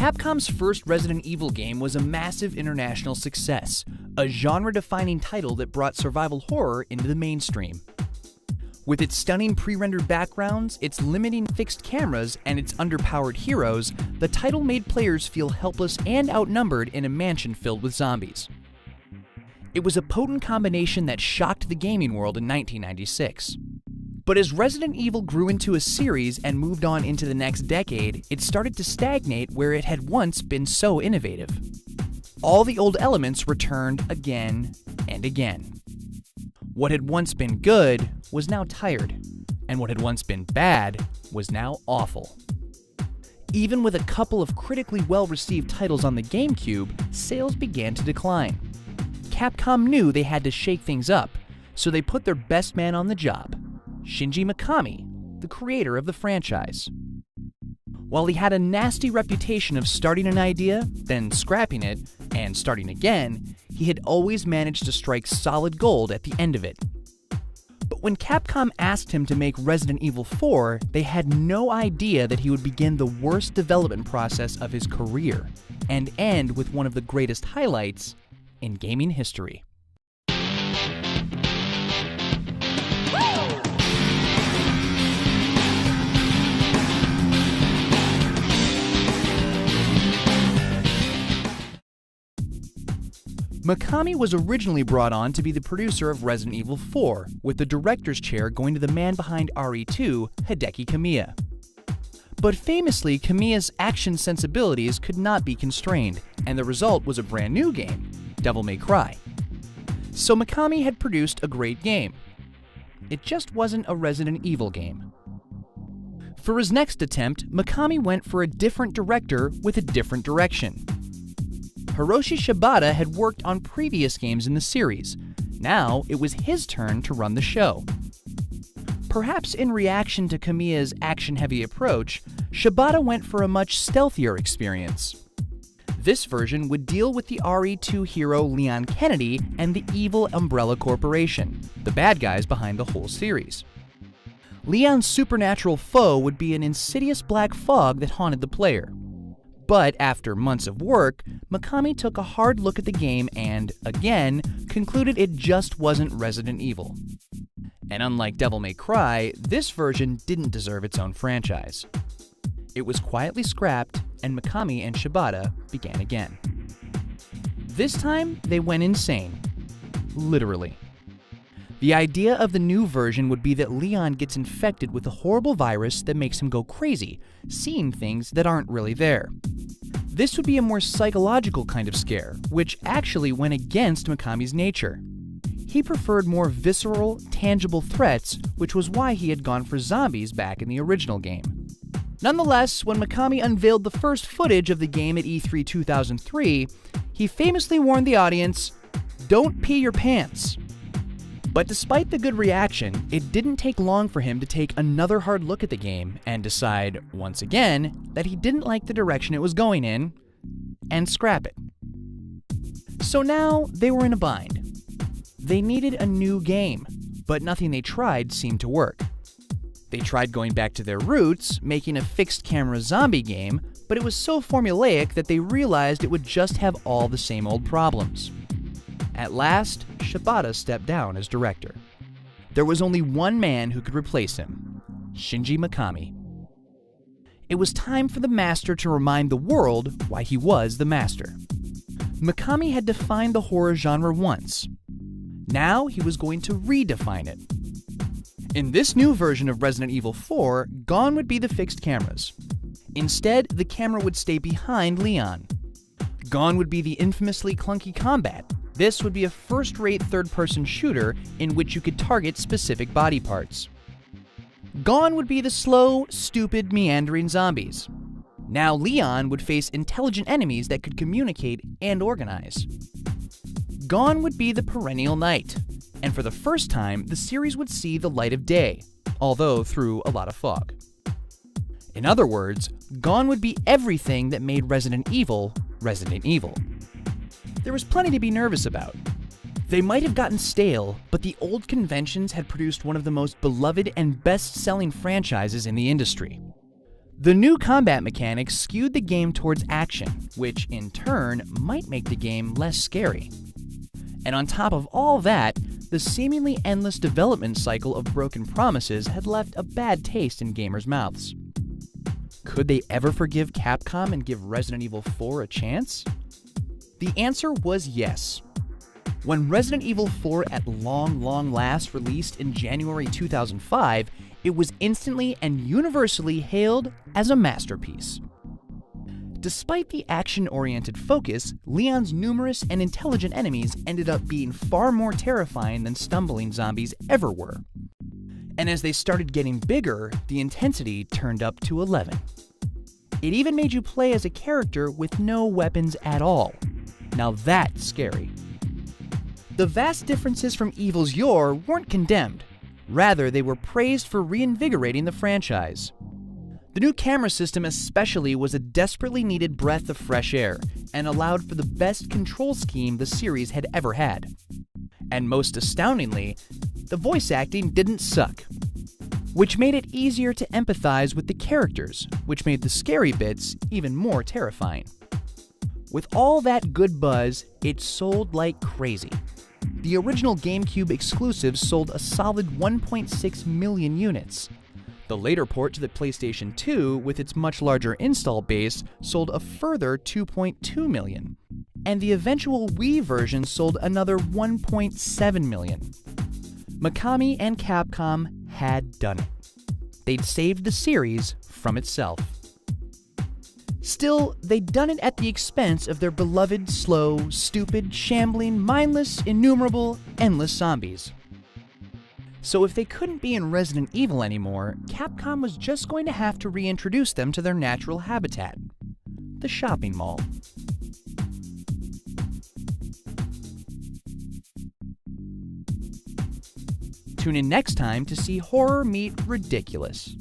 Capcom's first Resident Evil game was a massive international success, a genre-defining title that brought survival horror into the mainstream. With its stunning pre-rendered backgrounds, its limiting fixed cameras, and its underpowered heroes, the title made players feel helpless and outnumbered in a mansion filled with zombies. It was a potent combination that shocked the gaming world in 1996. But as Resident Evil grew into a series and moved on into the next decade, it started to stagnate where it had once been so innovative. All the old elements returned again and again. What had once been good was now tired, and what had once been bad was now awful. Even with a couple of critically well-received titles on the GameCube, sales began to decline. Capcom knew they had to shake things up, so they put their best man on the job, Shinji Mikami, the creator of the franchise. While he had a nasty reputation of starting an idea, then scrapping it, and starting again, he had always managed to strike solid gold at the end of it. But when Capcom asked him to make Resident Evil 4, they had no idea that he would begin the worst development process of his career, and end with one of the greatest highlights in gaming history. Mikami was originally brought on to be the producer of Resident Evil 4, with the director's chair going to the man behind RE2, Hideki Kamiya. But famously, Kamiya's action sensibilities could not be constrained, and the result was a brand new game, Devil May Cry. So Mikami had produced a great game. It just wasn't a Resident Evil game. For his next attempt, Mikami went for a different director with a different direction. Hiroshi Shibata had worked on previous games in the series. Now, it was his turn to run the show. Perhaps in reaction to Kamiya's action-heavy approach, Shibata went for a much stealthier experience. This version would deal with the RE2 hero Leon Kennedy and the evil Umbrella Corporation, the bad guys behind the whole series. Leon's supernatural foe would be an insidious black fog that haunted the player. But after months of work, Mikami took a hard look at the game and, again, concluded it just wasn't Resident Evil. And unlike Devil May Cry, this version didn't deserve its own franchise. It was quietly scrapped, and Mikami and Shibata began again. This time, they went insane. Literally. The idea of the new version would be that Leon gets infected with a horrible virus that makes him go crazy, seeing things that aren't really there. This would be a more psychological kind of scare, which actually went against Mikami's nature. He preferred more visceral, tangible threats, which was why he had gone for zombies back in the original game. Nonetheless, when Mikami unveiled the first footage of the game at E3 2003, he famously warned the audience, "Don't pee your pants." But despite the good reaction, it didn't take long for him to take another hard look at the game and decide, once again, that he didn't like the direction it was going in, and scrap it. So now, they were in a bind. They needed a new game, but nothing they tried seemed to work. They tried going back to their roots, making a fixed-camera zombie game, but it was so formulaic that they realized it would just have all the same old problems. At last, Shibata stepped down as director. There was only one man who could replace him, Shinji Mikami. It was time for the master to remind the world why he was the master. Mikami had defined the horror genre once. Now he was going to redefine it. In this new version of Resident Evil 4, gone would be the fixed cameras. Instead, the camera would stay behind Leon. Gone would be the infamously clunky combat. This would be a first-rate third-person shooter in which you could target specific body parts. Gone would be the slow, stupid, meandering zombies. Now Leon would face intelligent enemies that could communicate and organize. Gone would be the perennial night, and for the first time, the series would see the light of day, although through a lot of fog. In other words, gone would be everything that made Resident Evil, Resident Evil. There was plenty to be nervous about. They might have gotten stale, but the old conventions had produced one of the most beloved and best-selling franchises in the industry. The new combat mechanics skewed the game towards action, which in turn might make the game less scary. And on top of all that, the seemingly endless development cycle of broken promises had left a bad taste in gamers' mouths. Could they ever forgive Capcom and give Resident Evil 4 a chance? The answer was yes. When Resident Evil 4 at long last released in January 2005, it was instantly and universally hailed as a masterpiece. Despite the action-oriented focus, Leon's numerous and intelligent enemies ended up being far more terrifying than stumbling zombies ever were. And as they started getting bigger, the intensity turned up to 11. It even made you play as a character with no weapons at all. Now that's scary. The vast differences from Evil's yore weren't condemned. Rather, they were praised for reinvigorating the franchise. The new camera system especially was a desperately needed breath of fresh air, and allowed for the best control scheme the series had ever had. And most astoundingly, the voice acting didn't suck, which made it easier to empathize with the characters, which made the scary bits even more terrifying. With all that good buzz, it sold like crazy. The original GameCube exclusive sold a solid 1.6 million units. The later port to the PlayStation 2, with its much larger install base, sold a further 2.2 million. And the eventual Wii version sold another 1.7 million. Mikami and Capcom had done it. They'd saved the series from itself. Still, they'd done it at the expense of their beloved, slow, stupid, shambling, mindless, innumerable, endless zombies. So if they couldn't be in Resident Evil anymore, Capcom was just going to have to reintroduce them to their natural habitat, the shopping mall. Tune in next time to see horror meet ridiculous.